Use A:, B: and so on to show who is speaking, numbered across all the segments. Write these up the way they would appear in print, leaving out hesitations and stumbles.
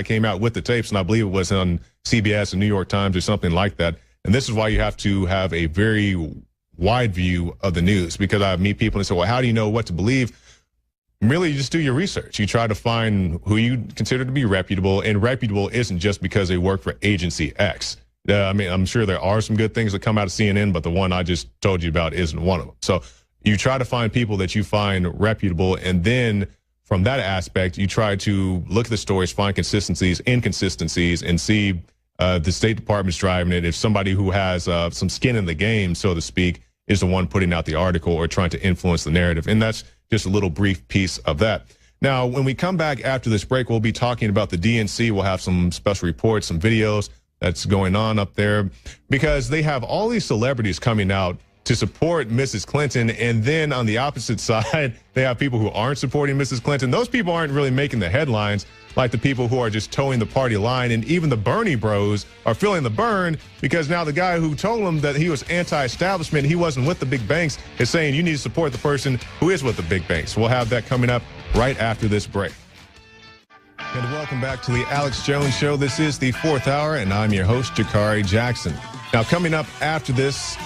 A: came out with the tapes, and I believe it was on CBS and New York Times or something like that. And this is why you have to have a very wide view of the news, because I meet people and say, well, how do you know what to believe? Really, you just do your research. You try to find who you consider to be reputable, and reputable isn't just because they work for agency X. I mean, I'm sure there are some good things that come out of CNN, but the one I just told you about isn't one of them. So you try to find people that you find reputable, and then from that aspect, you try to look at the stories, find consistencies, inconsistencies, and see the State Department's driving it. If somebody who has some skin in the game, so to speak, is the one putting out the article or trying to influence the narrative. And that's just a little brief piece of that. Now, when we come back after this break, we'll be talking about the DNC. We'll have some special reports, some videos that's going on up there, because they have all these celebrities coming out to support Mrs. Clinton. And then on the opposite side, they have people who aren't supporting Mrs. Clinton. Those people aren't really making the headlines like the people who are just towing the party line. And even the Bernie bros are feeling the burn, because now the guy who told them that he was anti-establishment, he wasn't with the big banks, is saying you need to support the person who is with the big banks. We'll have that coming up right after this break. And welcome back to the Alex Jones Show. This is the fourth hour, and I'm your host, Jakari Jackson. Now, coming up after this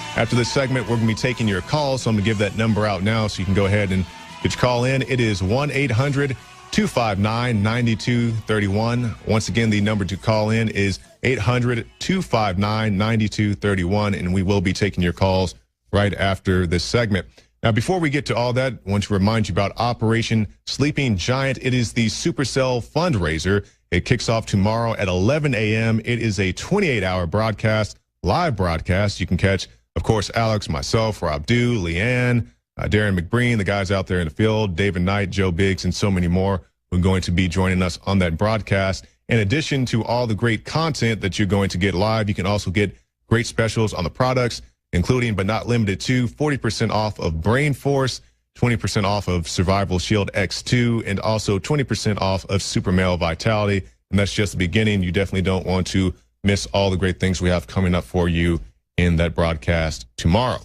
A: segment, we're going to be taking your calls. So I'm going to give that number out now so you can go ahead and get your call in. It is 1-800-259-9231. Once again, the number to call in is 800-259-9231, and we will be taking your calls right after this segment. Now, before we get to all that, I want to remind you about Operation Sleeping Giant. It is the Supercell fundraiser. It kicks off tomorrow at 11 a.m. It is a 28-hour broadcast, live broadcast. You can catch, of course, Alex, myself, Rob Dew, Leanne, Darren McBreen, the guys out there in the field, David Knight, Joe Biggs, and so many more who are going to be joining us on that broadcast. In addition to all the great content that you're going to get live, you can also get great specials on the products, including but not limited to 40% off of Brain Force, 20% off of Survival Shield X2, and also 20% off of Super Male Vitality. And that's just the beginning. You definitely don't want to miss all the great things we have coming up for you in that broadcast tomorrow.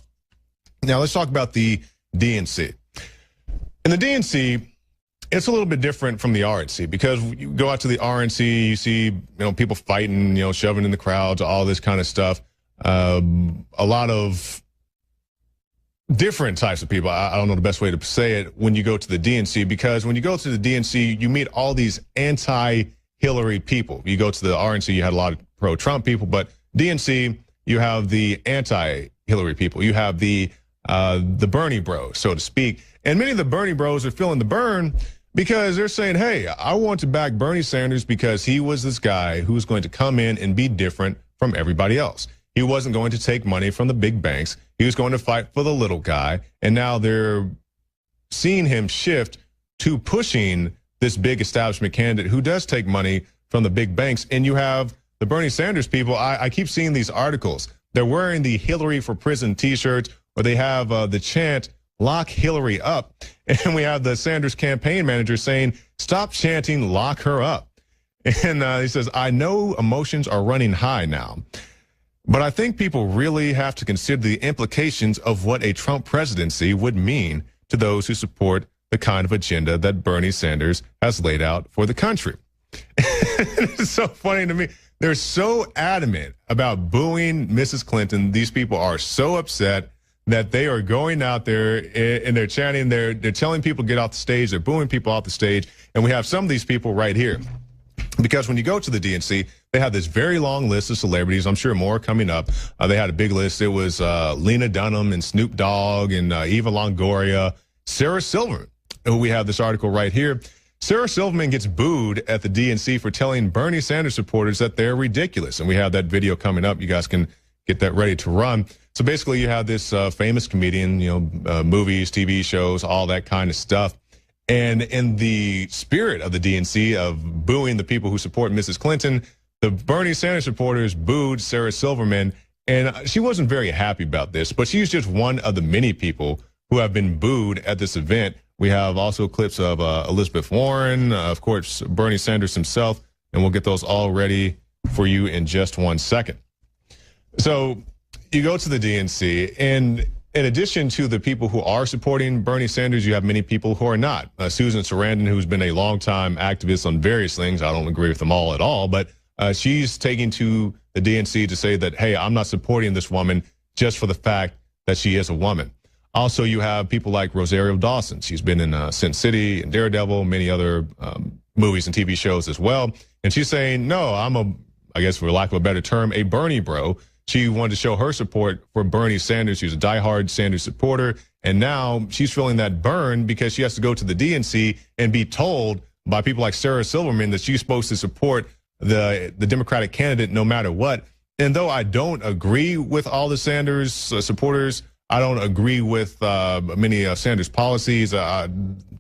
A: Now, let's talk about the DNC. In the DNC, it's a little bit different from the RNC, because you go out to the RNC, you see, people fighting, shoving in the crowds, all this kind of stuff. A lot of different types of people. I don't know the best way to say it when you go to the DNC, because when you go to the DNC, you meet all these anti-Hillary people. You go to the RNC, you had a lot of pro-Trump people, but DNC, you have the anti-Hillary people. You have the Bernie bros, so to speak. And many of the Bernie bros are feeling the burn, because they're saying, hey, I want to back Bernie Sanders because he was this guy who's going to come in and be different from everybody else. He wasn't going to take money from the big banks. He was going to fight for the little guy. And now they're seeing him shift to pushing this big establishment candidate who does take money from the big banks. And you have the Bernie Sanders people. I keep seeing these articles. They're wearing the Hillary for Prison T-shirts, or they have the chant, lock Hillary up. And we have the Sanders campaign manager saying, stop chanting, lock her up. And he says, I know emotions are running high now, but I think people really have to consider the implications of what a Trump presidency would mean to those who support the kind of agenda that Bernie Sanders has laid out for the country. It's so funny to me. They're so adamant about booing Mrs. Clinton. These people are so upset that they are going out there and they're chanting, they're telling people to get off the stage, they're booing people off the stage. And we have some of these people right here. Because when you go to the DNC, they have this very long list of celebrities. I'm sure more coming up. They had a big list. It was Lena Dunham and Snoop Dogg and Eva Longoria, Sarah Silverman, who we have this article right here. Sarah Silverman gets booed at the DNC for telling Bernie Sanders supporters that they're ridiculous. And we have that video coming up. You guys can get that ready to run. So basically, you have this famous comedian, movies, TV shows, all that kind of stuff. And in the spirit of the DNC of booing the people who support Mrs. Clinton, the Bernie Sanders supporters booed Sarah Silverman. And she wasn't very happy about this, but she's just one of the many people who have been booed at this event. We have also clips of Elizabeth Warren, of course, Bernie Sanders himself, and we'll get those all ready for you in just 1 second. So you go to the DNC, and in addition to the people who are supporting Bernie Sanders, you have many people who are not. Susan Sarandon, who's been a longtime activist on various things. I don't agree with them all at all, but she's taking to the DNC to say that, hey, I'm not supporting this woman just for the fact that she is a woman. Also, you have people like Rosario Dawson. She's been in Sin City and Daredevil, many other movies and TV shows as well. And she's saying, no, I guess for lack of a better term, a Bernie bro. She wanted to show her support for Bernie Sanders. She's a diehard Sanders supporter. And now she's feeling that burn because she has to go to the DNC and be told by people like Sarah Silverman that she's supposed to support the Democratic candidate no matter what. And though I don't agree with all the Sanders supporters, I don't agree with many of Sanders' policies, the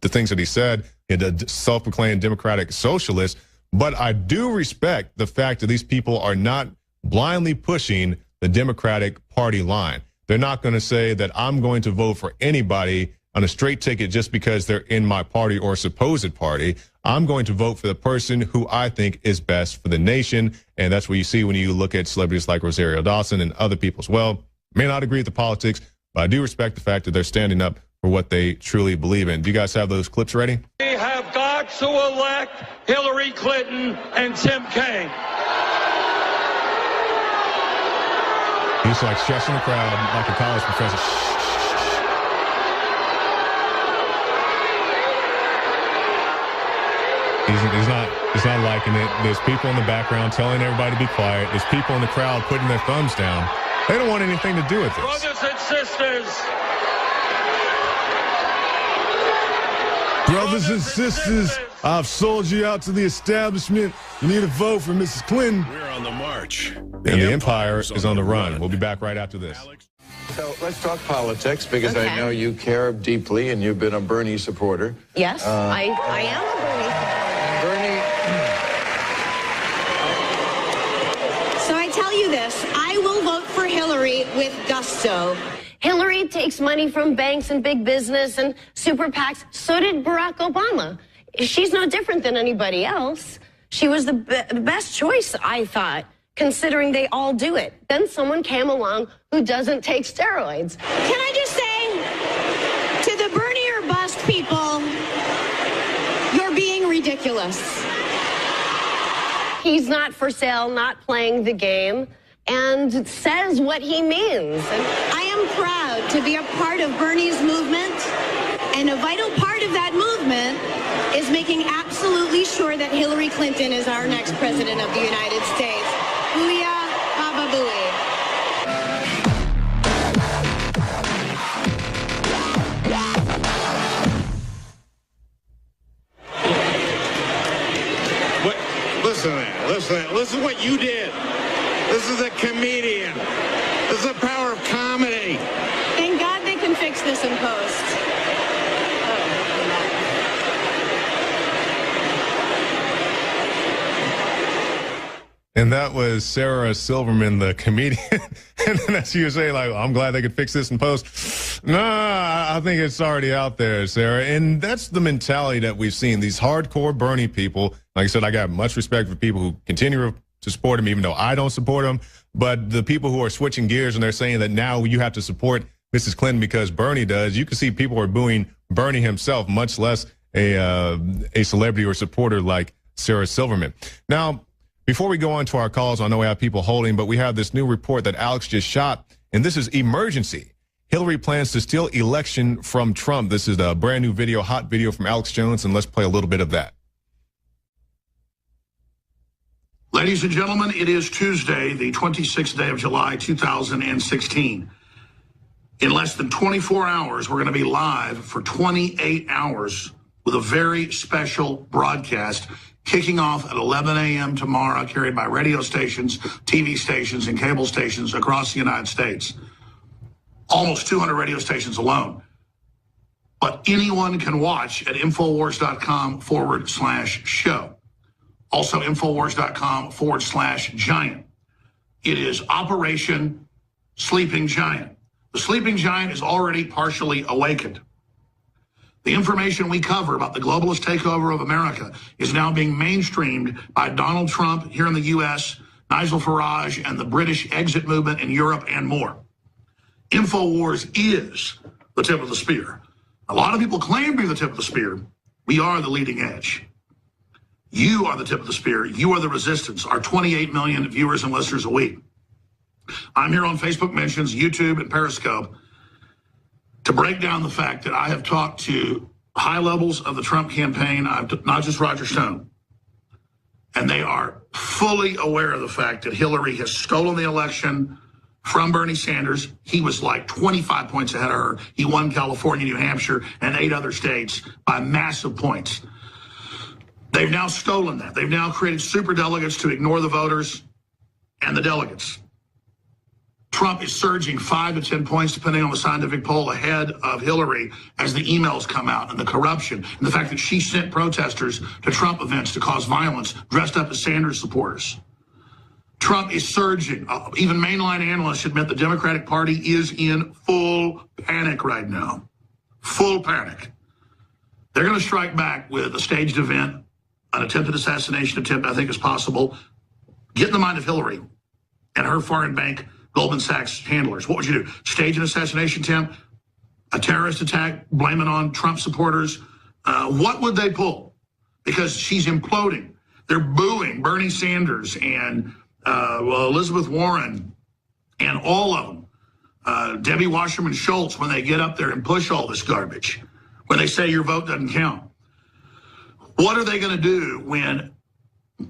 A: things that he said, the self-proclaimed Democratic socialist. But I do respect the fact that these people are not blindly pushing the Democratic Party line. They're not going to say that I'm going to vote for anybody on a straight ticket just because they're in my party or supposed party. I'm going to vote for the person who I think is best for the nation. And that's what you see when you look at celebrities like Rosario Dawson and other people as well. May not agree with the politics, but I do respect the fact that they're standing up for what they truly believe in. Do you guys have those clips ready?
B: We have got to elect Hillary Clinton and Tim Kaine.
A: He's like stressing the crowd like a college professor. He's not liking it. There's people in the background telling everybody to be quiet. There's people in the crowd putting their thumbs down. They don't want anything to do with this.
B: Brothers and sisters.
C: Brothers and sisters, I've sold you out to the establishment. You need to vote for Mrs. Clinton.
D: We're on the march.
A: And the empire is on the run. We'll be back right after this.
E: So let's talk politics, because
F: Okay.
E: I know you care deeply and you've been a Bernie supporter.
F: Yes, I am a Bernie supporter.
E: Bernie,
F: So I tell you this, I will vote for Hillary with gusto. Hillary takes money from banks and big business and super PACs. So did Barack Obama. She's no different than anybody else. She was the best choice, I thought, considering they all do it. Then someone came along who doesn't take steroids. Can I just say to the Bernie or bust people, you're being ridiculous. He's not for sale, not playing the game, and says what he means. And I am proud to be a part of Bernie's movement, and a vital part of that movement is making absolutely sure that Hillary Clinton is our next president of the United States. Booyah, Baba Booey.
D: Listen to what you did. This is a comedian. This is the power of comedy.
F: Thank God they can fix this in post.
A: And that was Sarah Silverman, the comedian. And then as you were saying, like, I'm glad they could fix this in post. Nah, I think it's already out there, Sarah. And that's the mentality that we've seen. These hardcore Bernie people, like I said, I got much respect for people who continue to support him, even though I don't support him. But the people who are switching gears and they're saying that now you have to support Mrs. Clinton because Bernie does, you can see people are booing Bernie himself, much less a celebrity or supporter like Sarah Silverman. Now, before we go on to our calls, I know we have people holding, but we have this new report that Alex just shot, and this is emergency. Hillary plans to steal election from Trump. This is a brand new video, hot video from Alex Jones, and let's play a little bit of that.
G: Ladies and gentlemen, it is Tuesday, the 26th day of July, 2016. In less than 24 hours, we're going to be live for 28 hours with a very special broadcast kicking off at 11 a.m. tomorrow, carried by radio stations, TV stations, and cable stations across the United States. Almost 200 radio stations alone. But anyone can watch at Infowars.com/show. Also, Infowars.com/giant. It is Operation Sleeping Giant. The Sleeping Giant is already partially awakened. The information we cover about the globalist takeover of America is now being mainstreamed by Donald Trump here in the U.S., Nigel Farage, and the British exit movement in Europe and more. InfoWars is the tip of the spear. A lot of people claim to be the tip of the spear. We are the leading edge. You are the tip of the spear. You are the resistance. Our 28 million viewers and listeners a week. I'm here on Facebook Mentions, YouTube, and Periscope to break down the fact that I have talked to high levels of the Trump campaign, not just Roger Stone, and they are fully aware of the fact that Hillary has stolen the election from Bernie Sanders. He was like 25 points ahead of her. He won California, New Hampshire, and 8 other states by massive points. They've now stolen that. They've now created super delegates to ignore the voters and the delegates. Trump is surging 5 to 10 points, depending on the scientific poll, ahead of Hillary as the emails come out and the corruption and the fact that she sent protesters to Trump events to cause violence dressed up as Sanders supporters. Trump is surging. Even mainline analysts admit the Democratic Party is in full panic right now. Full panic. They're going to strike back with a staged event, an attempted assassination attempt, I think is possible. Get in the mind of Hillary and her foreign bank Goldman Sachs handlers. What would you do? Stage an assassination attempt, a terrorist attack, blame it on Trump supporters? What would they pull? Because she's imploding. They're booing Bernie Sanders and Elizabeth Warren and all of them. Debbie Wasserman Schultz, when they get up there and push all this garbage, when they say your vote doesn't count. What are they going to do when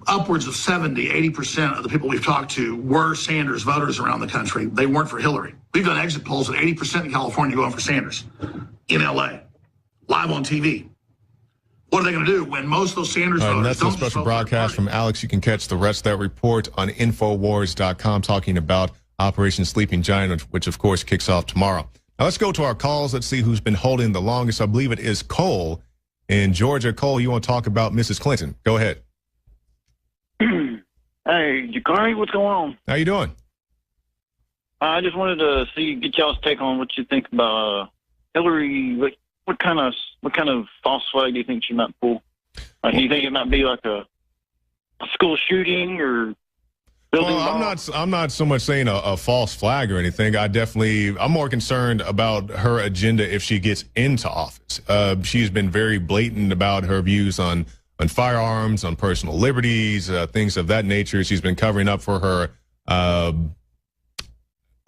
G: upwards of 70, 80% of the people we've talked to were Sanders voters around the country? They weren't for Hillary. We've done exit polls at 80% in California going for Sanders in LA, live on TV. What are they going to do when most of those Sanders voters
A: that's
G: don't
A: a special broadcast from Alex. You can catch the rest of that report on Infowars.com talking about Operation Sleeping Giant, which of course kicks off tomorrow. Now let's go to our calls. Let's see who's been holding the longest. I believe it is Cole in Georgia. Cole, you want to talk about Mrs. Clinton? Go ahead.
H: Hey, Jakari, what's going on?
A: How you doing?
H: I just wanted to get y'all's take on what you think about Hillary. What kind of false flag do you think she might pull? Do you think it might be like a school shooting or building?
A: Well, I'm not so much saying a false flag or anything. I'm more concerned about her agenda if she gets into office. She's been very blatant about her views on firearms, on personal liberties, things of that nature. She's been covering up for her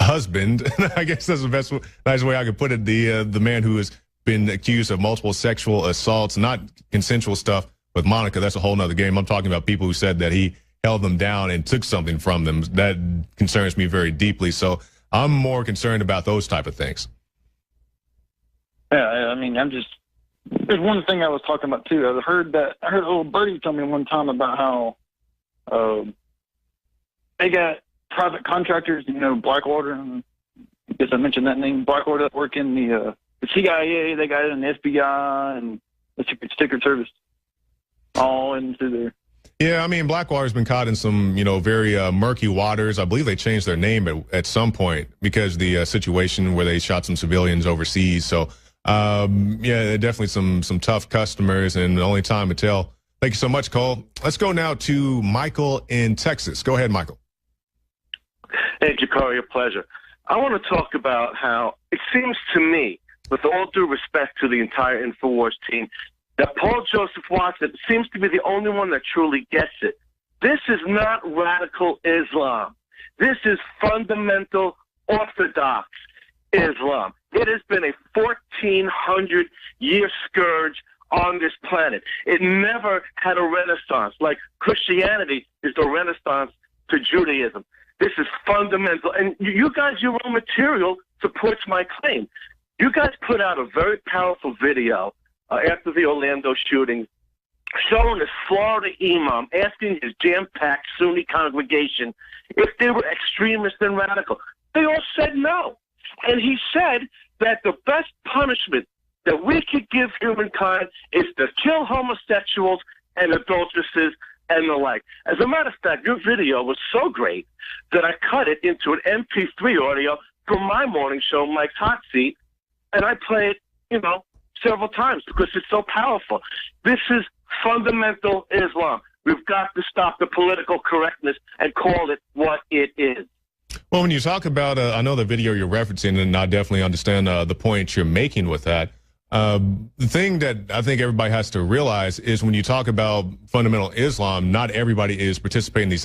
A: husband. I guess that's the nice way I could put it. The man who has been accused of multiple sexual assaults, not consensual stuff with Monica. That's a whole nother game. I'm talking about people who said that he held them down and took something from them. That concerns me very deeply. So I'm more concerned about those type of things.
H: Yeah, I mean, there's one thing I was talking about too. I heard old Birdie tell me one time about how they got private contractors, Blackwater, and I guess I mentioned that name, Blackwater, that work in the CIA, they got it in the FBI and the Secret Service, all into there.
A: Yeah, I mean, Blackwater's been caught in some, very murky waters. I believe they changed their name at some point because the situation where they shot some civilians overseas. So, definitely some tough customers, and the only time to tell. Thank you so much, Cole. Let's go now to Michael in Texas. Go ahead, Michael.
I: Hey, Jakari, a pleasure. I want to talk about how it seems to me, with all due respect to the entire InfoWars team, that Paul Joseph Watson seems to be the only one that truly gets it. This is not radical Islam. This is fundamental Orthodox Islam. It has been a 1,400-year scourge on this planet. It never had a renaissance, like Christianity is the renaissance to Judaism. This is fundamental. And you guys, your own material supports my claim. You guys put out a very powerful video after the Orlando shooting showing this Florida imam asking his jam-packed Sunni congregation if they were extremists and radical. They all said no. And he said that the best punishment that we could give humankind is to kill homosexuals and adulteresses and the like. As a matter of fact, your video was so great that I cut it into an MP3 audio from my morning show, Mike's Hot Seat, and I play it, several times because it's so powerful. This is fundamental Islam. We've got to stop the political correctness and call it what it is.
A: Well, when you talk about, I know the video you're referencing, and I definitely understand the point you're making with that. The thing that I think everybody has to realize is when you talk about fundamental Islam, not everybody is participating in these